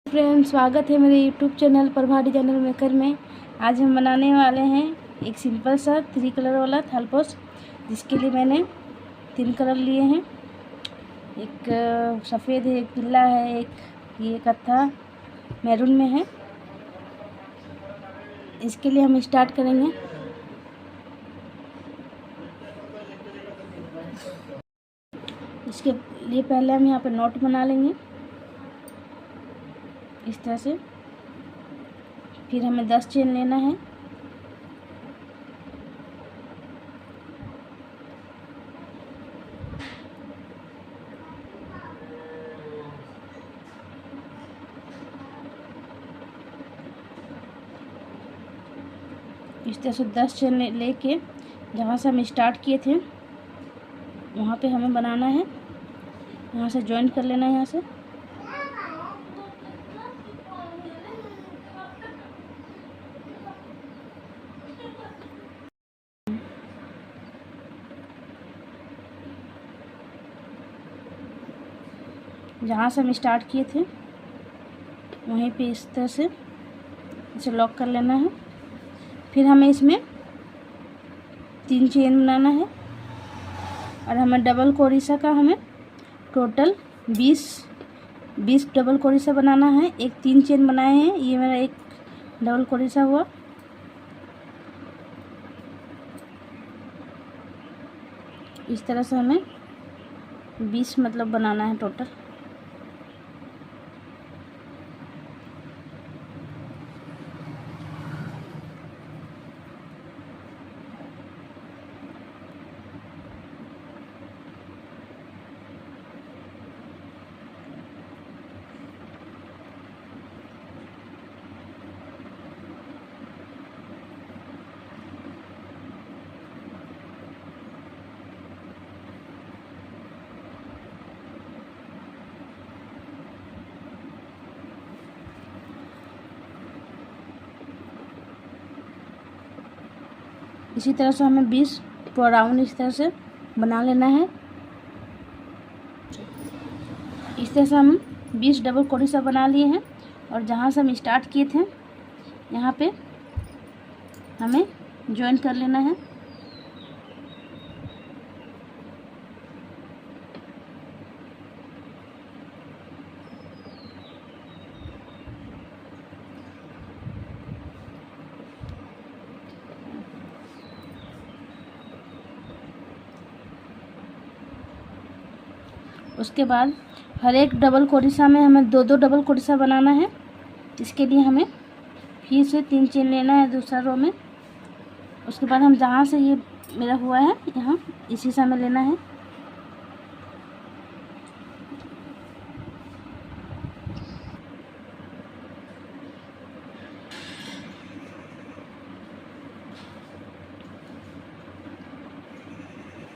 Friends, स्वागत है मेरे YouTube channel Prabha designer maker में। आज हम बनाने वाले हैं एक सिंपल सा 3 कलर वाला थाल पोस्ट, जिसके लिए मैंने 3 कलर लिए हैं। एक सफ़ेद है, एक पीला है, एक ये कत्था मैरून में है। इसके लिए हम स्टार्ट करेंगे। इसके लिए पहले हम यहाँ पर नॉट बना लेंगे इस तरह से। फिर हमें 10 चेन लेना है। इस तरह से 10 चेन लेके जहाँ से हम स्टार्ट किए थे वहाँ पे हमें बनाना है। यहाँ से जॉइन कर लेना है। यहाँ से जहाँ से हम स्टार्ट किए थे वहीं पे इस तरह से इसे लॉक कर लेना है। फिर हमें इसमें 3 चेन बनाना है और हमें डबल कोरिसा का हमें टोटल 20 डबल कोरिसा बनाना है। एक 3 चेन बनाए हैं, ये मेरा एक डबल कोरिसा हुआ। इस तरह से हमें 20 मतलब बनाना है टोटल। इसी तरह से हमें 20 राउंड इस तरह से बना लेना है। इस तरह से हम 20 डबल कोरिसा बना लिए हैं और जहाँ से हम स्टार्ट किए थे यहाँ पे हमें ज्वाइन कर लेना है। उसके बाद हर एक डबल कोरिसा में हमें 2 डबल कोरिसा बनाना है। इसके लिए हमें फिर से 3 चेन लेना है दूसरा रो में। उसके बाद हम जहाँ से ये मेरा हुआ है यहाँ इसी से हमें लेना है।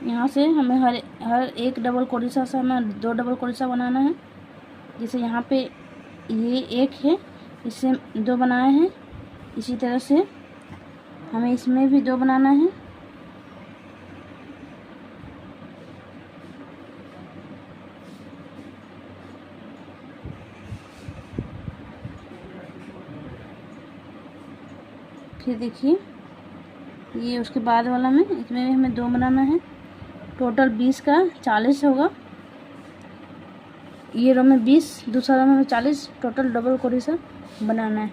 यहाँ से हमें हर एक डबल कोरिसा से हमें 2 डबल कोरिसा बनाना है। जैसे यहाँ पे ये एक है, इससे 2 बनाए हैं। इसी तरह से हमें इसमें भी 2 बनाना है। फिर देखिए ये उसके बाद वाला में इसमें भी हमें 2 बनाना है। टोटल 20 का 40 होगा। ये रो में 20, दूसरा रो में 40, टोटल डबल कोरिसा बनाना है।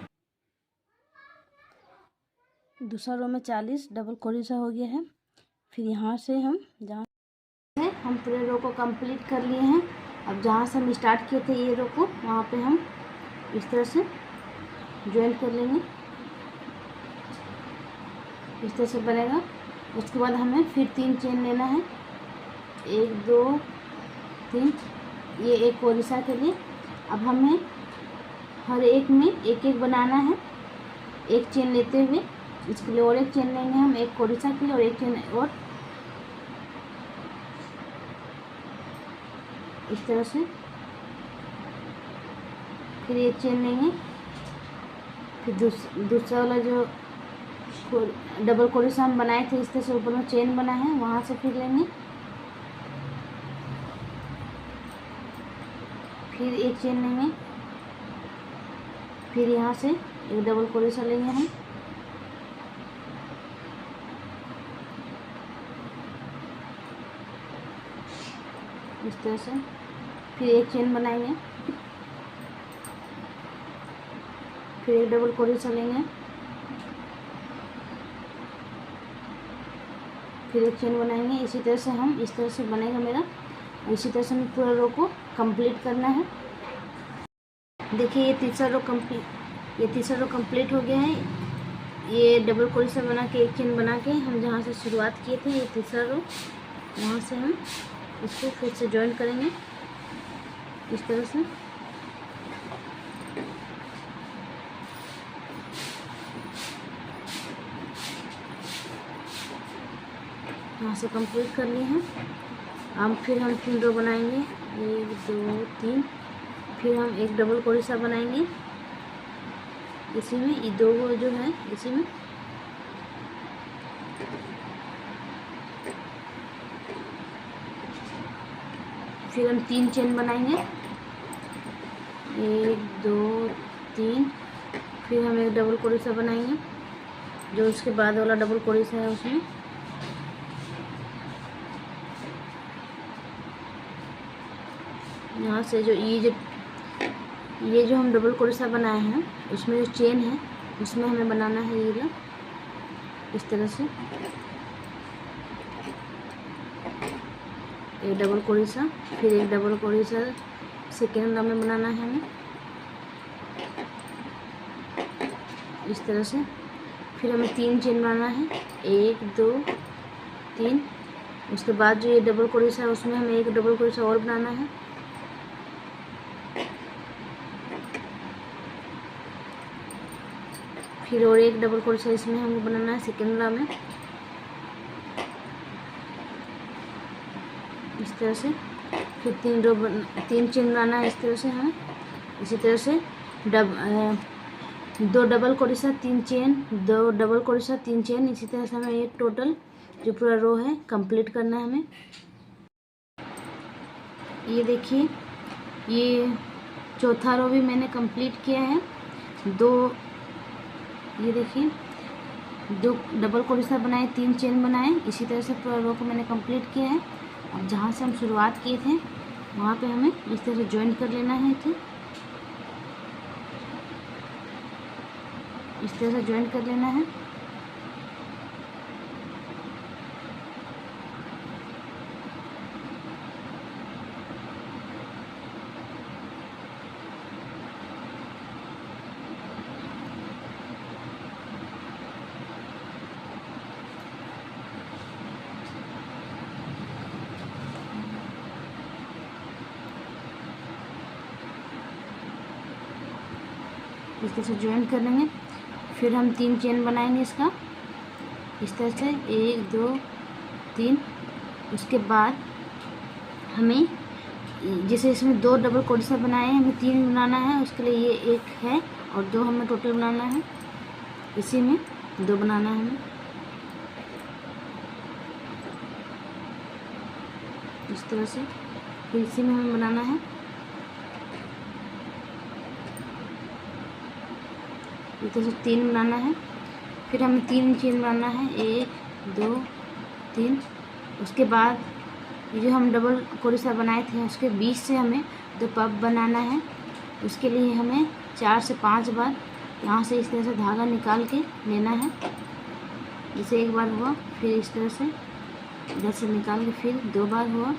दूसरा रो में 40 डबल कोरिसा हो गया है। फिर यहाँ से हम जहाँ से हम पूरे रो को कंप्लीट कर लिए हैं। अब जहाँ से हम स्टार्ट किए थे ये रो को वहाँ पे हम इस तरह से ज्वाइन कर लेंगे। इस तरह से बनेगा। उसके बाद हमें फिर 3 चेन लेना है, 1 2 3, ये एक कोरिसा के लिए। अब हमें हर एक में एक एक बनाना है, एक चेन लेते हुए। इसके लिए और एक चेन लेंगे हम, एक कोरिसा के लिए और एक चेन और इस तरह से। फिर एक चेन लेंगे। फिर दूसरा वाला जो डबल कोरिसा हम बनाए थे इस तरह से ऊपर में चेन बना है वहाँ से फिर लेंगे। फिर एक चेन लेंगे, फिर यहाँ से एक डबल क्रोशा लेंगे हम, इस तरह से। फिर एक चेन बनाएंगे, फिर एक डबल क्रोशा लेंगे, फिर एक चेन बनाएंगे। इसी तरह से हम, इस तरह से बनेगा मेरा। इसी तरह से हमें पूरा रो को कंप्लीट करना है। देखिए ये तीसरा रो कंप्लीट हो गया है। ये डबल क्रोशा बना के एक चेन बना के हम जहाँ से शुरुआत किए थे, ये तीसरा रो, वहाँ से हम इसको फिर से ज्वाइन करेंगे इस तरह से। यहाँ से कंप्लीट कर लिए हैं। अब फिर हम 3 रो बनाएंगे, 1 2 3। फिर हम एक डबल क्रोशा बनाएंगे इसी में, ये 2 रो जो है इसी में। फिर हम 3 चेन बनाएंगे, 1 2 3। फिर हम एक डबल क्रोशा बनाएंगे जो उसके बाद वाला डबल क्रोशा है उसमें। यहाँ से जो ये जो हम डबल क्रोशा बनाए हैं उसमें जो चेन है उसमें हमें बनाना है ये इस तरह से एक डबल क्रोशा, फिर एक डबल क्रोशा सेकेंड रो में बनाना है हमें इस तरह से। फिर हमें 3 चेन बनाना है, 1 2 3। उसके बाद जो ये डबल क्रोशा है उसमें हमें एक डबल क्रोशा और बनाना है। फिर और एक डबल क्रोशा इसमें हमें बनाना है सेकेंड रो में इस तरह से। फिर 3 चेन बनाना है इस तरह से हमें। इसी तरह से 2 double crochet 3 chain, 2 double crochet 3 chain. इसी तरह से हमें एक टोटल जो पूरा रो है कंप्लीट करना है हमें। ये देखिए ये चौथा रो भी मैंने कंप्लीट किया है। ये देखिए 2 डबल क्रोशा बनाए, 3 चेन बनाए। इसी तरह से पूरा रो को मैंने कंप्लीट किया है। अब जहाँ से हम शुरुआत किए थे वहाँ पे हमें इस तरह से ज्वाइन कर लेना है। इस तरह से ज्वाइन कर लेना है। इस तरह से ज्वाइन कर लेंगे। फिर हम 3 चेन बनाएंगे इसका इस तरह से 1 2 3। उसके बाद हमें जैसे इसमें 2 डबल क्रोशा बनाए हैं, हमें 3 बनाना है। उसके लिए ये 1 है और 2 हमें टोटल बनाना है। इसी में 2 बनाना है हमें इस तरह से। फिर इसी में हमें बनाना है इस तरह से 3 बनाना है। फिर हमें 3 चेन बनाना है, 1 2 3। उसके बाद ये जो हम डबल क्रोशा बनाए थे उसके बीच से हमें 2 पब बनाना है। उसके लिए हमें 4 से 5 बार यहाँ से इस तरह से धागा निकाल के लेना है। जैसे एक बार हुआ, फिर इस तरह से इधर से निकाल के फिर 2 बार हुआ।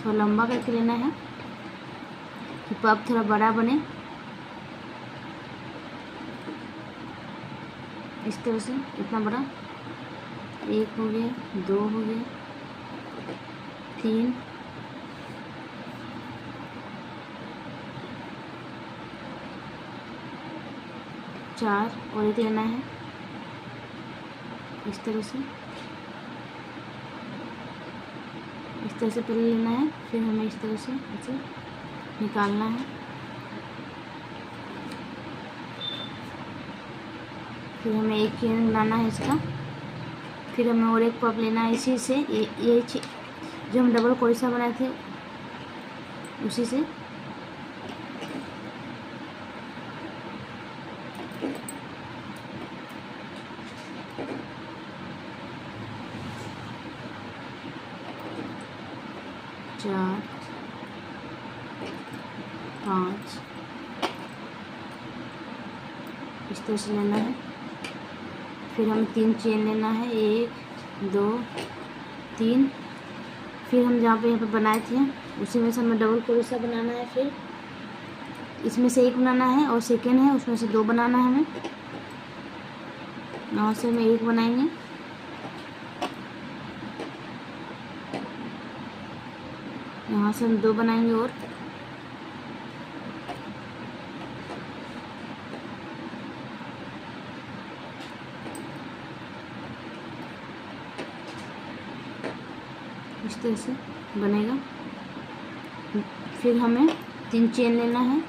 थोड़ा लंबा करके लेना है कि पब थोड़ा बड़ा बने। इस तरह से इतना बड़ा, 1 हो गया, 2 हो गया, 3 4 और एक लेना है इस तरह से। इस तरह से पहले लेना है, फिर हमें इस तरह से ऐसे निकालना है। फिर हमें एक चेन बनाना है इसका। फिर हमें और एक पब लेना है इसी से, ये जो हम डबल क्रोशा बनाए थे उसी से। 4 5 इस तरह से लेना है। फिर हमें 3 चेन लेना है, 1 2 3। फिर हम जहाँ पे यहाँ पे बनाए थे उसी में से हमें डबल क्रोशा बनाना है। फिर इसमें से एक बनाना है और सेकेंड है उसमें से 2 बनाना है हमें। यहाँ से हम 1 बनाएंगे, यहाँ से हम 2 बनाएंगे और इस तरह से बनेगा। फिर हमें 3 चेन लेना है।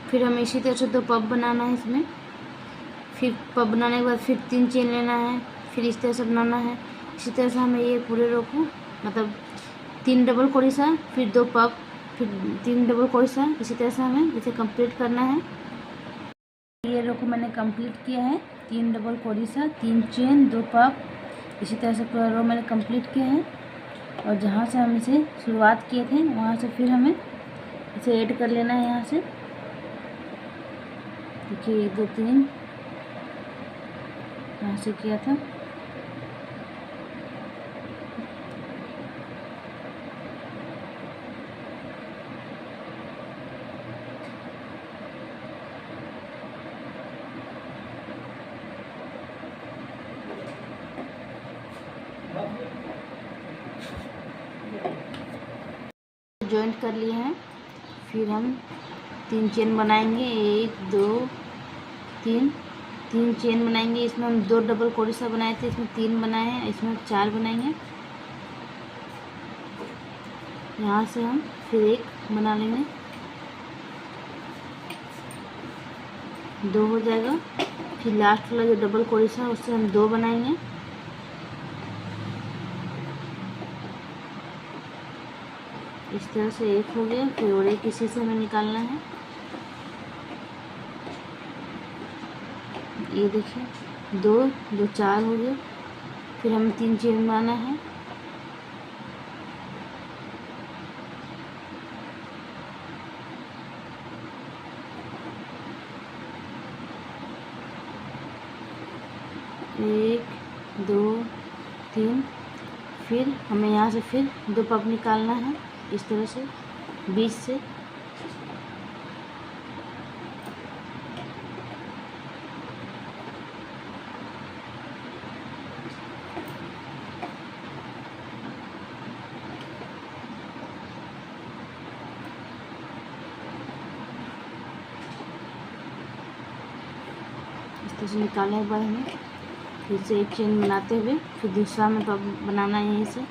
फिर हमें इसी तरह से 2 पफ बनाना है इसमें। फिर पफ बनाने के बाद फिर 3 चेन लेना है, फिर इस तरह से बनाना है। इसी तरह से हमें ये पूरे रो को मतलब 3 डबल क्रोशा, फिर 2 पफ, फिर 3 डबल क्रोशा, इसी तरह से हमें इसे कंप्लीट करना है। ये रो को मैंने कंप्लीट किया है, 3 डबल क्रोशा, 3 चेन, 2 पफ, इसी तरह से पूरा रो मैंने कंप्लीट किया है। और जहाँ से हम इसे शुरुआत किए थे वहाँ से फिर हमें इसे ऐड कर लेना है। यहाँ से देखिए 1 2 3 यहाँ से किया था। जॉइंट कर लिए हैं। फिर हम 3 चेन बनाएंगे, 1 2 3 3 चेन बनाएंगे। इसमें हम 2 डबल क्रोशा बनाए थे, इसमें 3 बनाए हैं, इसमें 4 बनाएंगे। यहाँ से हम फिर 1 बना लेंगे, 2 हो जाएगा। फिर लास्ट वाला जो डबल क्रोशा उससे हम 2 बनाएंगे। इस तरह से 1 हो गया। फिर और एक इसी से हमें निकालना है। ये देखिए 2 2 4 हो गया। फिर हमें 3 चेन बनाना है। एक 2 3। फिर हमें यहाँ से फिर 2 पफ निकालना है इस तरह से बीच से। इस तरह से निकालने के बाद हमें फिर से एक चेन बनाते हुए फिर दूसरा में पफ बनाना है यहीं से।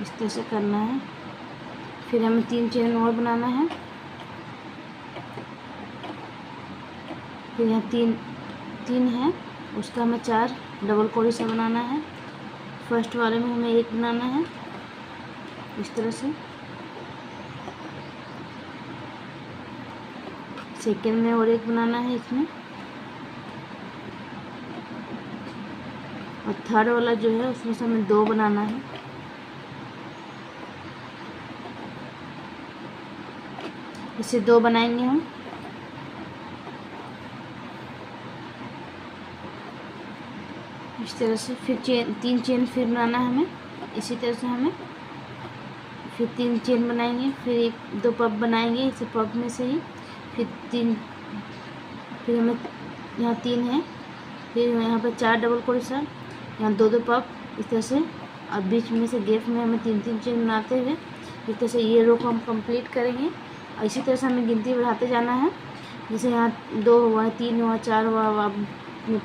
इस तरह से करना है। फिर हमें 3 चेन और बनाना है। फिर यहाँ 3 है, उसका हमें 4 डबल क्रोशा बनाना है। फर्स्ट वाले में हमें 1 बनाना है इस तरह से। सेकेंड में और 1 बनाना है इसमें। और थर्ड वाला जो है उसमें से हमें 2 बनाना है। इसे 2 बनाएंगे हम। इस तरह से फिर 3 चेन फिर बनाना है हमें। इसी तरह से हमें फिर 3 चेन बनाएंगे, फिर 2 पफ बनाएंगे इसे पफ में से ही। फिर हमें यहाँ 3 है, फिर यहाँ पर 4 डबल क्रोशा, यहाँ 2 पफ इस तरह से। और बीच में से गैप में हमें 3 चेन बनाते हुए इस तरह से ये रो को हम कंप्लीट करेंगे। और इसी तरह से हमें गिनती बढ़ाते जाना है। जैसे यहाँ 2 हुआ, 3 हुआ, 4 हुआ, अब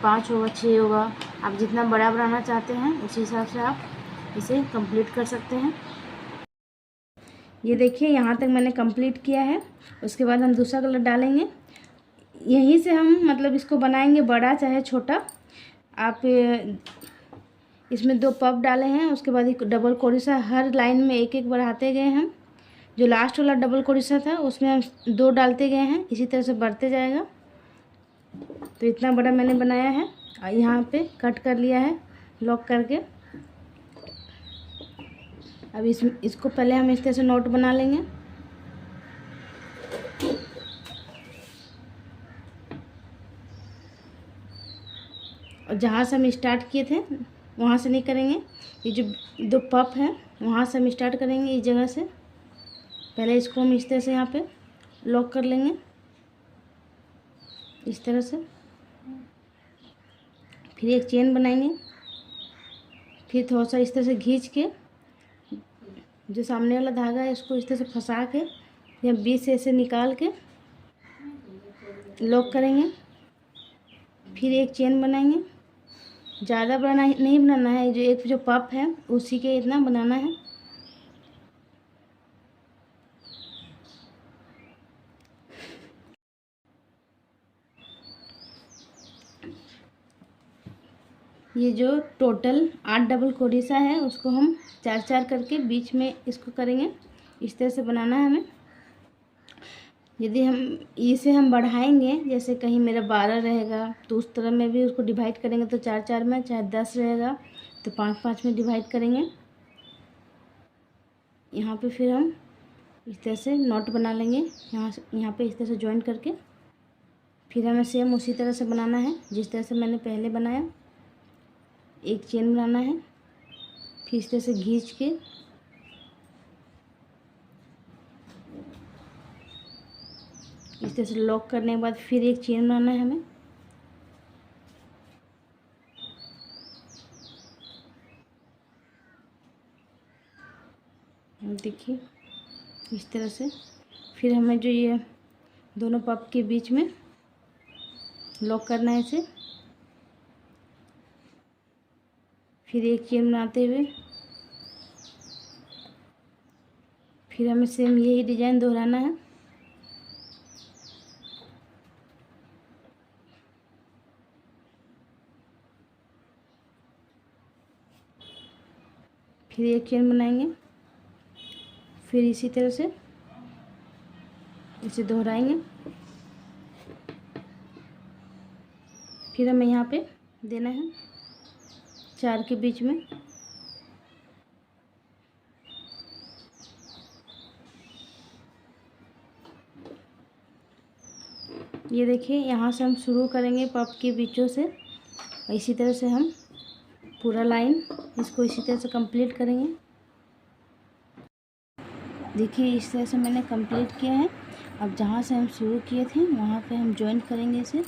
5 होगा, 6 होगा। आप जितना बड़ा बनाना चाहते हैं उसी हिसाब से आप इसे कंप्लीट कर सकते हैं। ये देखिए यहाँ तक मैंने कंप्लीट किया है। उसके बाद हम दूसरा कलर डालेंगे। यहीं से हम मतलब इसको बनाएंगे बड़ा चाहे छोटा। आप इसमें 2 पफ डाले हैं। उसके बाद एक डबल कोरिसा हर लाइन में एक एक बढ़ाते गए हम। जो लास्ट वाला डबल कोरिसा था उसमें हम 2 डालते गए हैं। इसी तरह से बढ़ते जाएगा। तो इतना बड़ा मैंने बनाया है और यहाँ पे कट कर लिया है लॉक करके। अब इसको पहले हम इस तरह से नोट बना लेंगे। और जहाँ से हम स्टार्ट किए थे वहाँ से नहीं करेंगे। ये जो 2 पफ हैं वहाँ से हम स्टार्ट करेंगे इस जगह से। पहले इसको हम इस तरह से यहाँ पे लॉक कर लेंगे इस तरह से। फिर एक चेन बनाएंगे। फिर थोड़ा सा इस तरह से खींच के जो सामने वाला धागा है इसको इस तरह से फंसा के या बीच से ऐसे निकाल के लॉक करेंगे। फिर एक चेन बनाएंगे। ज़्यादा बड़ा नहीं बनाना है। जो एक जो पफ है उसी के इतना बनाना है। ये जो टोटल 8 डबल कोरिसा है उसको हम 4-4 करके बीच में इसको करेंगे। इस तरह से बनाना है हमें। यदि हम इसे हम बढ़ाएंगे, जैसे कहीं मेरा 12 रहेगा तो उस तरह में भी उसको डिवाइड करेंगे तो 4-4 में, चाहे 10 रहेगा तो 5-5 में डिवाइड करेंगे। यहाँ पे फिर हम इस तरह से नॉट बना लेंगे यहाँ पे इस तरह से जॉइन करके। फिर हमें सेम उसी तरह से बनाना है जिस तरह से मैंने पहले बनाया। एक चेन बनाना है। फिर इस तरह से खींच के इस तरह से लॉक करने के बाद फिर एक चेन बनाना है हमें। देखिए इस तरह से। फिर हमें जो ये दोनों पफ के बीच में लॉक करना है इसे। फिर एक चेन बनाते हुए फिर हमें सेम यही डिज़ाइन दोहराना है। फिर एक चेन बनाएंगे। फिर इसी तरह से इसे दोहराएंगे। फिर हमें यहाँ पे देना है 4 के बीच में। ये देखिए यहाँ से हम शुरू करेंगे पफ के बीचों से। इसी तरह से हम पूरा लाइन इसको इसी तरह से कंप्लीट करेंगे। देखिए इस तरह से मैंने कंप्लीट किया है। अब जहाँ से हम शुरू किए थे वहाँ पे हम जॉइन करेंगे इसे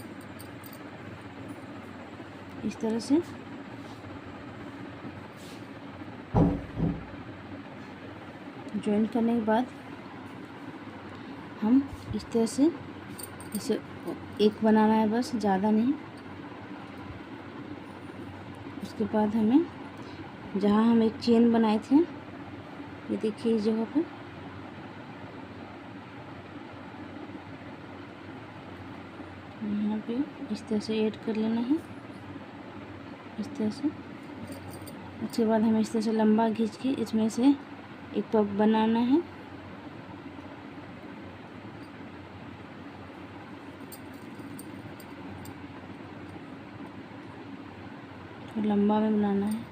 इस तरह से। जॉइन करने के बाद हम इस तरह से इसे एक बनाना है बस, ज़्यादा नहीं। उसके बाद हमें जहाँ हम एक चेन बनाए थे, ये देखिए इस जगह पर यहाँ पे इस तरह से ऐड कर लेना है इस तरह से। उसके बाद हमें इस तरह से लंबा खींच के इसमें से एक पफ बनाना है। और लंबा में बनाना है।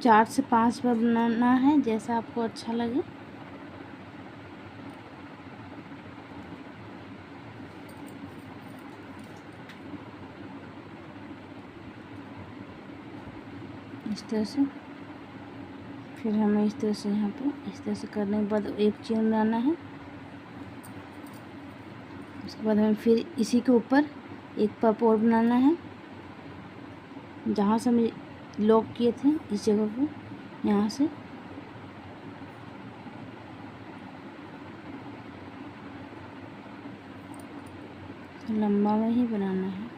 चार से 5 बार बनाना है, जैसा आपको अच्छा लगे। इस तरह से। फिर हमें इस तरह से यहाँ पे इस तरह से करने के बाद एक चेन बनाना है। उसके बाद हमें फिर इसी के ऊपर एक पफ और बनाना है। जहाँ से हम लॉक किए थे इस जगह पे, यहाँ से लंबा में ही बनाना है।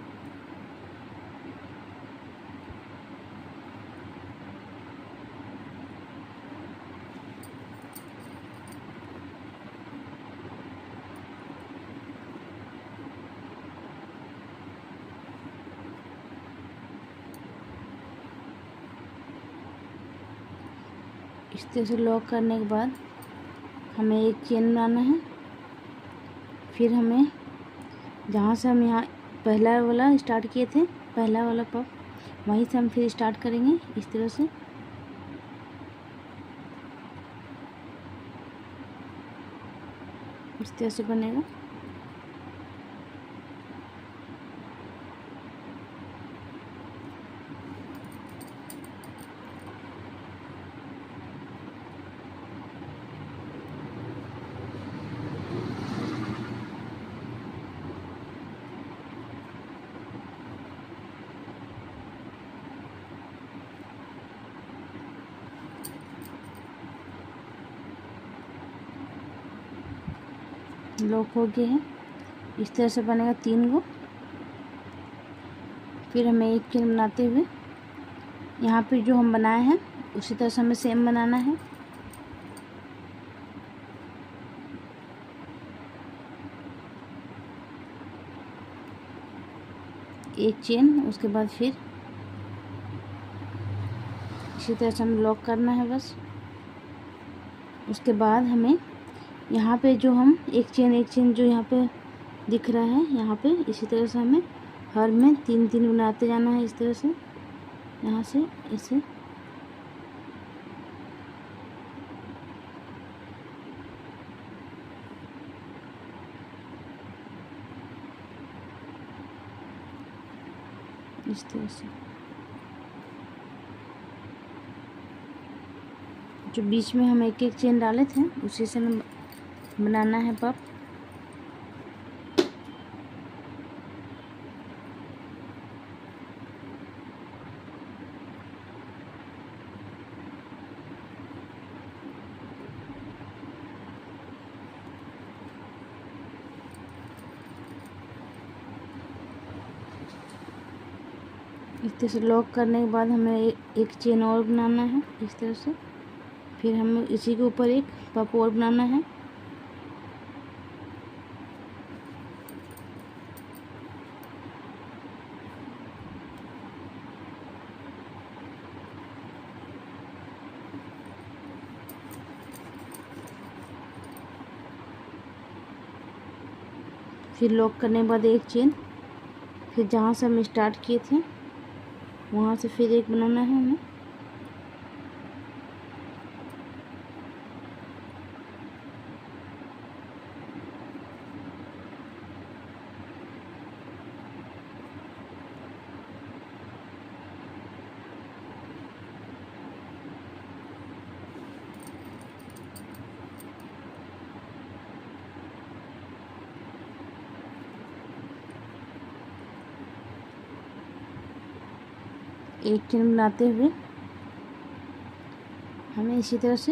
इस तरह से लॉक करने के बाद हमें एक चेन बनाना है। फिर हमें जहाँ से हम यहाँ पहला वाला स्टार्ट किए थे, पहला वाला पफ, वहीं से हम फिर स्टार्ट करेंगे। इस तरह से बनेगा। लॉक हो गया है। इस तरह से बनेगा 3 गो। फिर हमें एक चेन बनाते हुए यहाँ पे जो हम बनाए हैं उसी तरह से हमें सेम बनाना है। एक चेन, उसके बाद फिर इसी तरह से हमें लॉक करना है बस। उसके बाद हमें यहाँ पे जो हम एक चेन जो यहाँ पे दिख रहा है, यहाँ पे इसी तरह से हमें हर में 3-3 बनाते जाना है। इस तरह से यहाँ से इसे इस तरह से जो बीच में हम एक चेन डाले थे उसी से हमें बनाना है पफ। इस तरह से लॉक करने के बाद हमें एक चेन और बनाना है इस तरह से। फिर हमें इसी के ऊपर एक पफ और बनाना है। फिर लॉक करने के बाद एक चेन, फिर जहाँ से हम स्टार्ट किए थे वहाँ से फिर एक बनाना है हमें। एक चेन बनाते हुए हमें इसी तरह से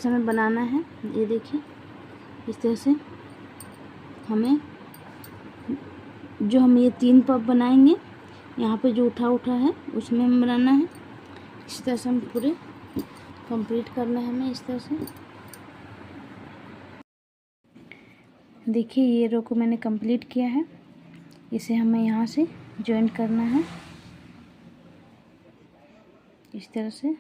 हमें बनाना है। ये देखिए, इस तरह से हमें जो हम ये 3 पफ बनाएंगे यहाँ पे जो उठा है उसमें हमें बनाना है। इसी तरह से हम पूरे कंप्लीट करना है हमें इस तरह से। देखिए ये रो को मैंने कंप्लीट किया है। इसे हमें यहाँ से जॉइंट करना है इस तरह से।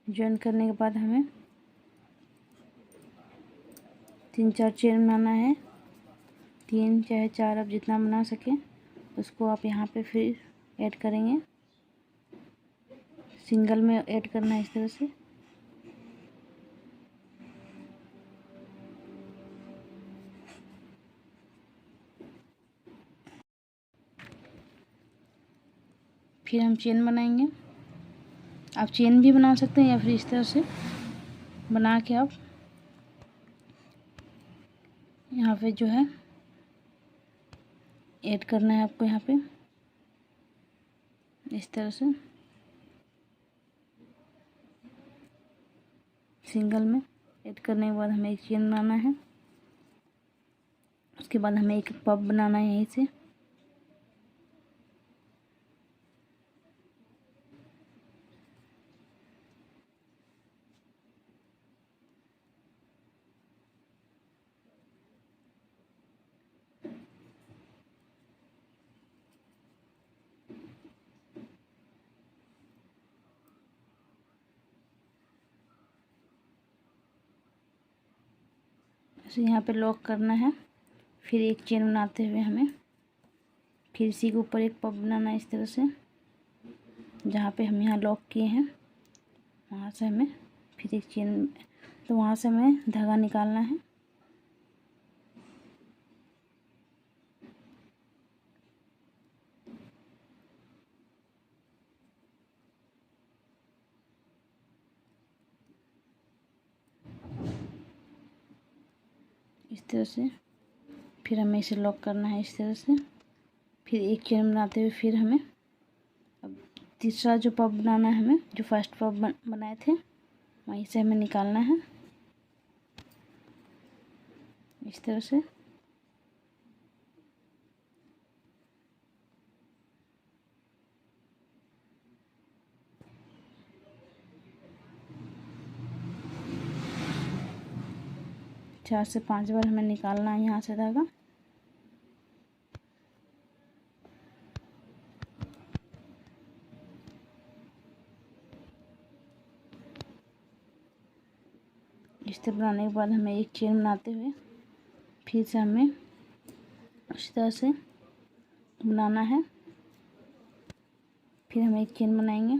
जॉइन करने के बाद हमें 3-4 चेन बनाना है। 3 चाहे 4 आप जितना बना सकें उसको आप यहाँ पे फिर ऐड करेंगे। सिंगल में ऐड करना है इस तरह से। फिर हम चेन बनाएंगे। आप चेन भी बना सकते हैं या फिर इस तरह से बना के आप यहाँ पे जो है ऐड करना है आपको। यहाँ पे इस तरह से सिंगल में ऐड करने के बाद हमें एक चेन बनाना है। उसके बाद हमें एक पफ बनाना है यहीं से। ऐसे यहाँ पे लॉक करना है। फिर एक चेन बनाते हुए हमें फिर इसी के ऊपर एक पफ बनाना है इस तरह से। जहाँ पे हम यहाँ लॉक किए हैं वहाँ से हमें फिर एक चेन, तो वहाँ से हमें धागा निकालना है। इस तरह से फिर हमें इसे लॉक करना है इस तरह से। फिर एक चेन बनाते हुए फिर हमें अब तीसरा जो पफ बनाना है, हमें जो फर्स्ट पफ बनाए थे वहीं से हमें निकालना है इस तरह से। चार से 5 बार हमें निकालना है यहाँ से धागा। इस तरह बनाने के बाद हमें एक चेन बनाते हुए फिर से हमें इस तरह से बनाना है। फिर हम एक चेन बनाएंगे।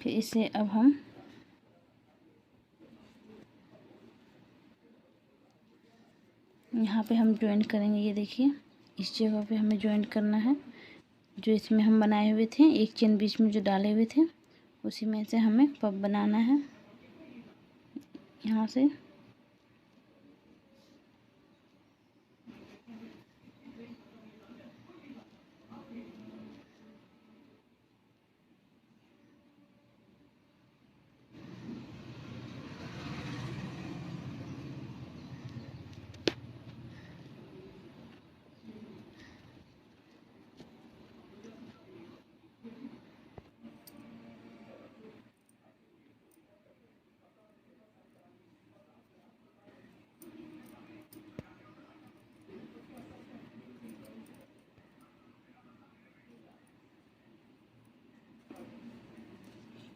फिर इसे अब हम यहाँ पे हम जॉइंट करेंगे। ये देखिए इस जगह पे हमें जॉइंट करना है। जो इसमें हम बनाए हुए थे, एक चेन बीच में जो डाले हुए थे उसी में से हमें पफ बनाना है यहाँ से।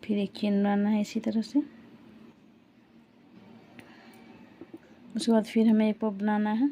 फिर एक चेन बनाना है इसी तरह से। उसके बाद फिर हमें एक पफ बनाना है।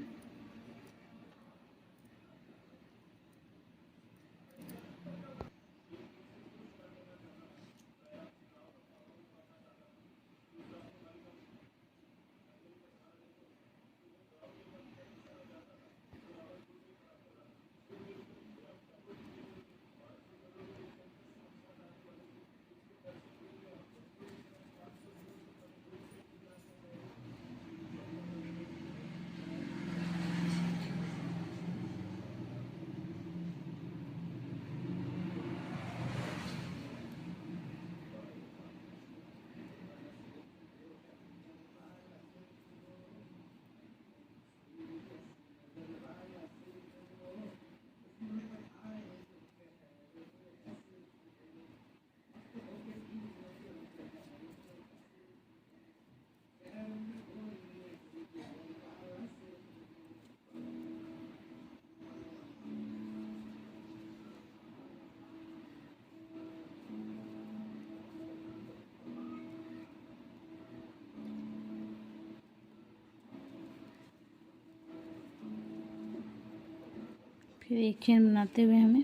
फिर एक चेन बनाते हुए हमें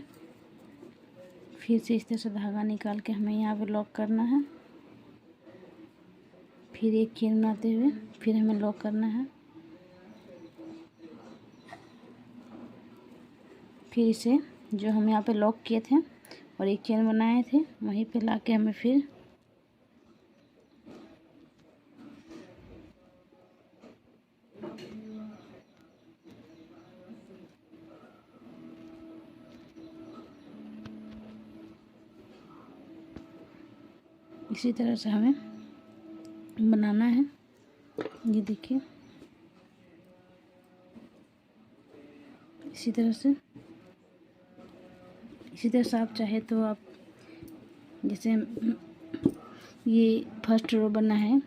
फिर से इस तरह से धागा निकाल के हमें यहाँ पे लॉक करना है। फिर एक चेन बनाते हुए फिर हमें लॉक करना है। फिर इसे जो हम यहाँ पे लॉक किए थे और एक चेन बनाए थे वहीं पे लाके हमें फिर इसी तरह से हमें बनाना है। ये देखिए इसी तरह से आप चाहे तो आप जैसे ये फर्स्ट रो बना है,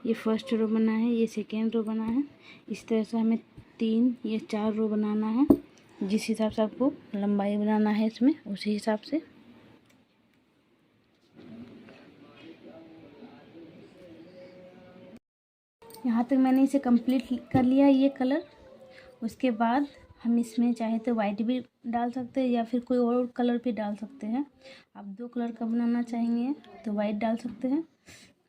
ये फर्स्ट रो बना है, ये सेकेंड रो बना है। इस तरह से हमें 3 या 4 रो बनाना है। जिस हिसाब से आपको लंबाई बनाना है इसमें उसी हिसाब से। यहाँ तक मैंने इसे कंप्लीट कर लिया ये कलर। उसके बाद हम इसमें चाहे तो वाइट भी डाल सकते हैं या फिर कोई और कलर भी डाल सकते हैं। आप 2 कलर का बनाना चाहेंगे तो वाइट डाल सकते हैं।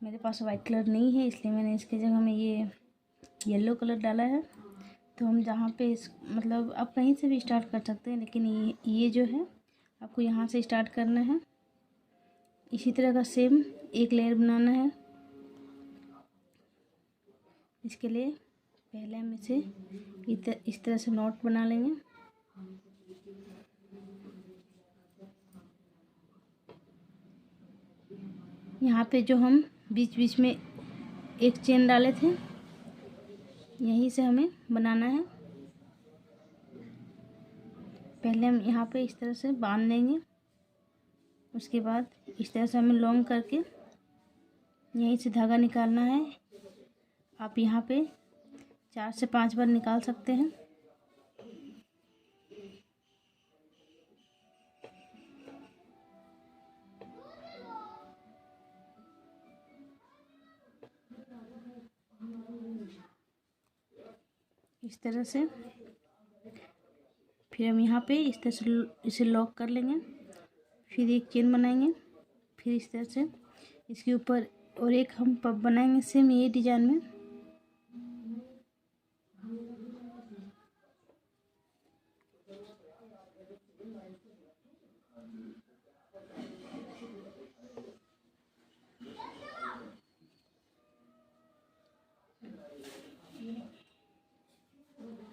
मेरे पास वाइट कलर नहीं है इसलिए मैंने इसकी जगह में ये येलो कलर डाला है। तो हम जहाँ पे इस मतलब आप कहीं से भी स्टार्ट कर सकते हैं, लेकिन ये जो है आपको यहाँ से स्टार्ट करना है। इसी तरह का सेम एक लेयर बनाना है। इसके लिए पहले हम इसे इस तरह से नॉट बना लेंगे। यहाँ पे जो हम बीच बीच में एक चेन डाले थे यहीं से हमें बनाना है। पहले हम यहाँ पे इस तरह से बांध देंगे। उसके बाद इस तरह से हमें लॉन्ग करके यहीं से धागा निकालना है। आप यहाँ पे 4 से 5 बार निकाल सकते हैं। इस तरह से फिर हम यहाँ पे इस तरह से इसे लॉक कर लेंगे। फिर एक चेन बनाएंगे। फिर इस तरह से इसके ऊपर और एक हम पब बनाएंगे सेम ये डिजाइन में।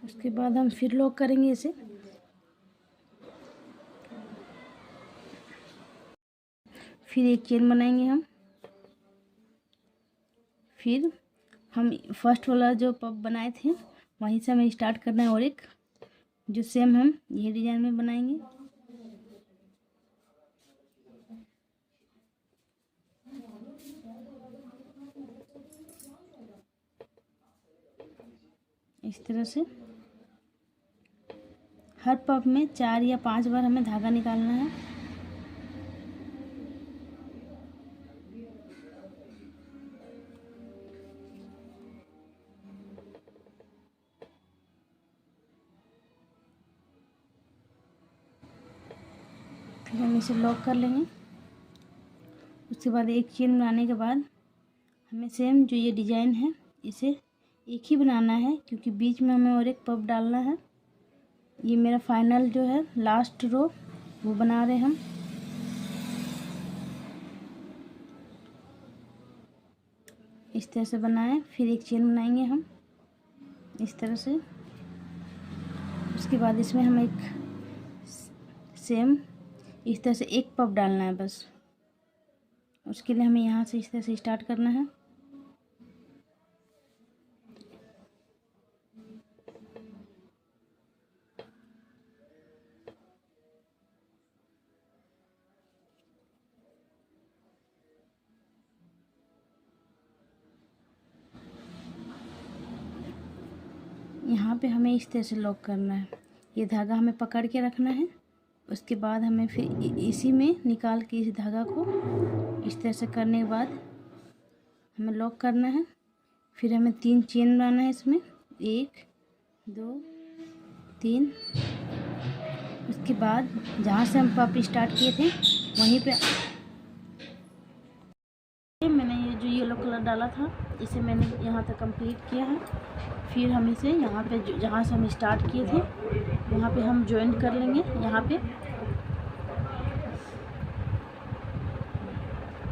उसके बाद हम फिर लॉक करेंगे इसे। फिर एक चेन बनाएंगे हम। फिर हम फर्स्ट वाला जो पब बनाए थे वहीं से हमें स्टार्ट करना है और एक जो सेम हम ये डिजाइन में बनाएंगे। इस तरह से हर पब में 4 या 5 बार हमें धागा निकालना है। फिर हम इसे लॉक कर लेंगे। उसके बाद एक चेन बनाने के बाद हमें सेम जो ये डिजाइन है इसे एक ही बनाना है, क्योंकि बीच में हमें और एक पब डालना है। ये मेरा फाइनल जो है लास्ट रो वो बना रहे हम। इस तरह से बनाएं। फिर एक चेन बनाएंगे हम इस तरह से। उसके बाद इसमें हम एक सेम इस तरह से एक पब डालना है बस। उसके लिए हमें यहाँ से इस तरह से स्टार्ट करना है। यहाँ पे हमें इस तरह से लॉक करना है। ये धागा हमें पकड़ के रखना है। उसके बाद हमें फिर इसी में निकाल के इस धागा को इस तरह से करने के बाद हमें लॉक करना है। फिर हमें 3 चेन बनाना है इसमें, 1 2 3। उसके बाद जहाँ से हम पप स्टार्ट किए थे वहीं पे मैंने ये जो येलो कलर डाला था इसे मैंने यहाँ तक कंप्लीट किया है। फिर हम इसे यहाँ पे जहाँ से हम स्टार्ट किए थे वहाँ पे हम ज्वाइन कर लेंगे। यहाँ पे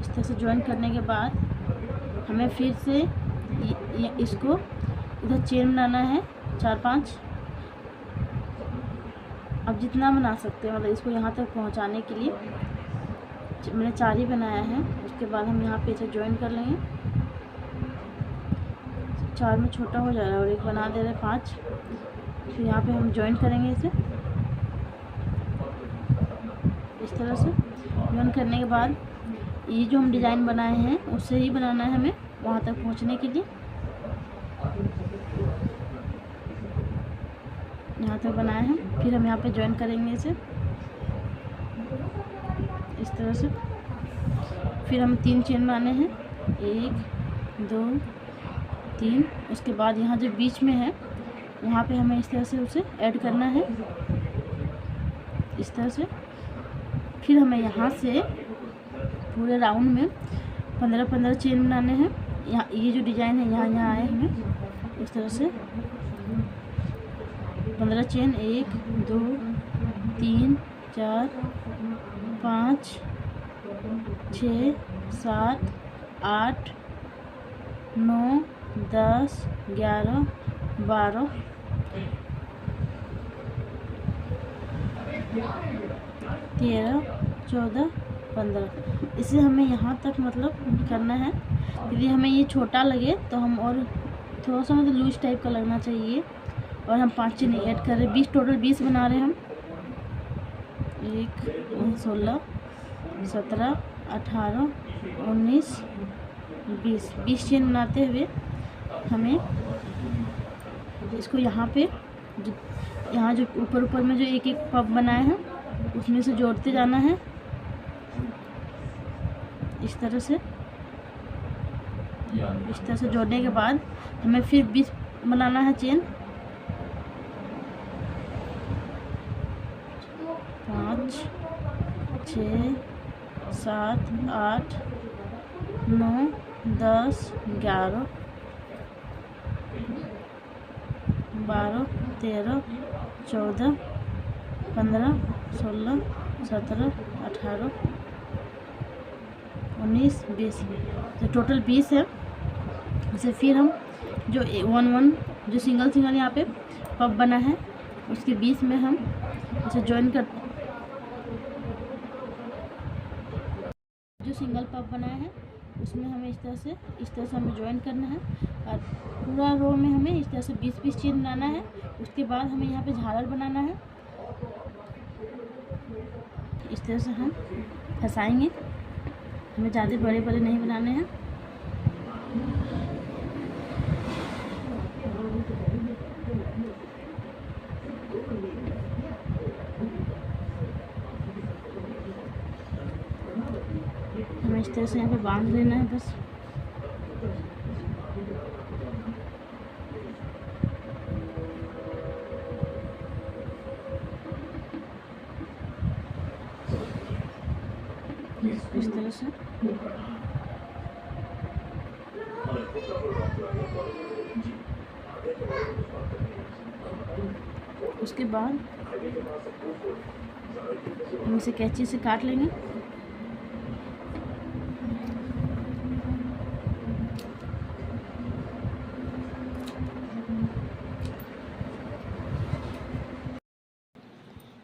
इस तरह से ज्वाइन करने के बाद हमें फिर से इसको इधर चेन बनाना है 4-5। अब जितना बना सकते हैं, मतलब इसको यहाँ तक पहुँचाने के लिए मैंने 4 ही बनाया है। उसके बाद हम यहाँ पे इसे ज्वाइन कर लेंगे। 4 में छोटा हो जा रहा है और एक बना दे रहे हैं 5। फिर यहाँ पे हम ज्वाइन करेंगे इसे इस तरह से। ज्वाइन करने के बाद ये जो हम डिज़ाइन बनाए हैं उससे ही बनाना है हमें वहाँ तक पहुँचने के लिए। यहाँ तक बनाए हैं, फिर हम यहाँ पे ज्वाइन करेंगे इसे इस तरह से। फिर हम 3 चेन बनाने हैं, 1 2 3। उसके बाद यहाँ जो बीच में है वहाँ पे हमें इस तरह से उसे ऐड करना है इस तरह से। फिर हमें यहाँ से पूरे राउंड में 15-15 चेन बनाने हैं। यहाँ ये जो डिज़ाइन है यहाँ आए हमें इस तरह से 15 चेन, 1 2 3 4 5 6 7 8 9 10 11 12 13 14 15। इसे हमें यहाँ तक मतलब करना है। यदि हमें ये छोटा लगे तो हम और थोड़ा सा मतलब लूज टाइप का लगना चाहिए। और हम 5 चेन ऐड कर रहे हैं, 20 टोटल 20 बना रहे हैं हम। 1 16 17 18 19 20 चेन बनाते हुए हमें इसको यहाँ पे यहाँ जो ऊपर में जो एक पफ बनाए हैं उसमें से जोड़ते जाना है इस तरह से। इस तरह से जोड़ने के बाद हमें फिर 20 बनाना है चेन। 5 6 7 8 9 10 11 12 13 14 15 16 17 18 19 20। तो टोटल 20 है। इसे फिर हम जो 1 जो सिंगल यहाँ पे पफ बना है उसके बीच में हम इसे ज्वाइन कर, जो सिंगल पफ बनाया है उसमें हमें इस तरह से हमें ज्वाइन करना है। और पूरा रो में हमें इस तरह से 20-20 चेन बनाना है। उसके बाद हमें यहाँ पे झालर बनाना है। इस तरह से हम फंसाएंगे, हमें ज़्यादा बड़े बड़े नहीं बनाने हैं। हमें इस तरह से यहाँ पे बांध लेना है बस। इस तरह से उसके बाद हम इसे कैंची से काट लेंगे।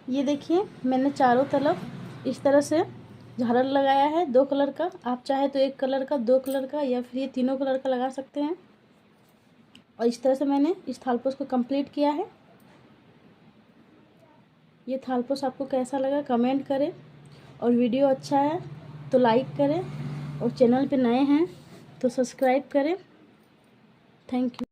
ये देखिए मैंने चारों तरफ इस तरह से झालर लगाया है 2 कलर का। आप चाहे तो 1 कलर का, 2 कलर का या फिर ये तीनों कलर का लगा सकते हैं। और इस तरह से मैंने इस थालपोस को कंप्लीट किया है। ये थालपोस आपको कैसा लगा कमेंट करें, और वीडियो अच्छा है तो लाइक करें, और चैनल पे नए हैं तो सब्सक्राइब करें। Thank you.